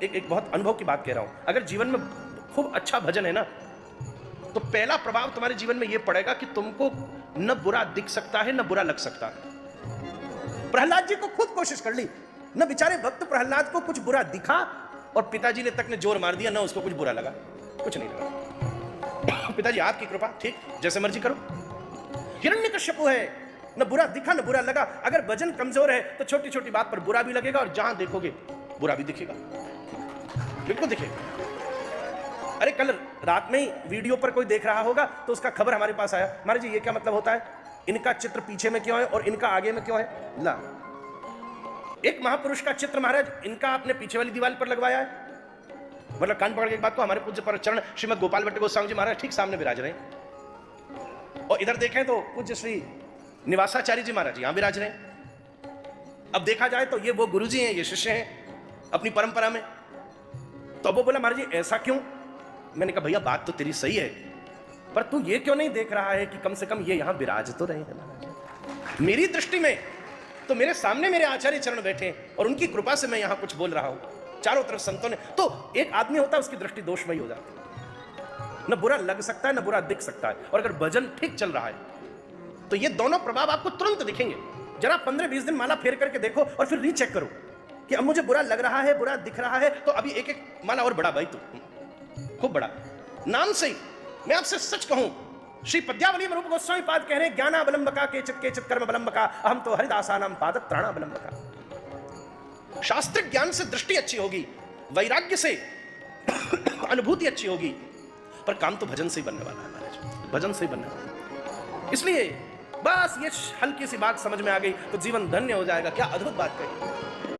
एक बहुत अनुभव की बात कह रहा हूं। अगर जीवन में खूब अच्छा भजन है ना, तो पहला प्रभाव तुम्हारे जीवन में यह पड़ेगा कि तुमको न बुरा दिख सकता है न बुरा लग सकता है। प्रहलाद जी को खुद कोशिश कर ली, न बेचारे भक्त प्रहलाद को कुछ बुरा दिखा और पिताजी ने तक ने जोर मार दिया, न उसको कुछ बुरा लगा, कुछ नहीं लगा। पिताजी आपकी कृपा, ठीक जैसे मर्जी करो। हिरण्यकश्यपु है, न बुरा दिखा न बुरा लगा। अगर भजन कमजोर है तो छोटी छोटी बात पर बुरा भी लगेगा और जहां देखोगे बुरा भी दिखेगा, बिल्कुल दिखेगा। अरे कल रात में ही वीडियो पर कोई देख रहा होगा तो उसका खबर हमारे पास आया, महाराज जी ये क्या मतलब होता है, इनका चित्र पीछे में क्यों है और इनका आगे में क्यों है। ला, एक महापुरुष का चित्र महाराज इनका आपने पीछे वाली दीवार पर लगवाया है, मतलब कान पकड़ के एक बात को हमारे पूज्य पर चरण श्रीमद गोपाल भट्ट गोस्वामी जी महाराज ठीक सामने विराज रहे हैं, और इधर देखें तो पूज्य श्री निवासाचार्य जी महाराज यहां विराज रहे हैं। अब देखा जाए तो ये वो गुरु जी हैं, ये शिष्य हैं अपनी परंपरा में। तो अब वो बोला महाराज जी ऐसा क्यों। मैंने कहा भैया बात तो तेरी सही है, पर तू ये क्यों नहीं देख रहा है कि कम से कम ये यहां विराज तो रहे हैं महाराज। मेरी दृष्टि में तो मेरे सामने मेरे आचार्य चरण बैठे हैं और उनकी कृपा से मैं यहां कुछ बोल रहा हूं, चारों तरफ संतों ने। तो एक आदमी होता है उसकी दृष्टि दोषमयी हो जाती है, न बुरा लग सकता है न बुरा दिख सकता है। और अगर भजन ठीक चल रहा है तो ये दोनों प्रभाव आपको तुरंत दिखेंगे। जरा 15-20 दिन माला फेर करके देखो और फिर रीचेक करो कि अब मुझे बुरा लग रहा है, बुरा दिख रहा है, तो अभी एक एक माला और बड़ा भाई, तू खूब बड़ा नाम से ही। मैं आपसे सच कहूं, श्री पद्यावली में रूप गोस्वामी पाद कह रहे हैं, ज्ञानावलंबका केचित कर्म बलंबका, अहम तो हरिदासानाम पाद त्राणावलंबका। शास्त्रिक ज्ञान से दृष्टि अच्छी होगी, वैराग्य से अनुभूति अच्छी होगी, पर काम तो भजन से ही बनने वाला है महाराज, भजन से ही बनने वाला है। इसलिए बस ये हल्की सी बात समझ में आ गई तो जीवन धन्य हो जाएगा। क्या अद्भुत बात कही।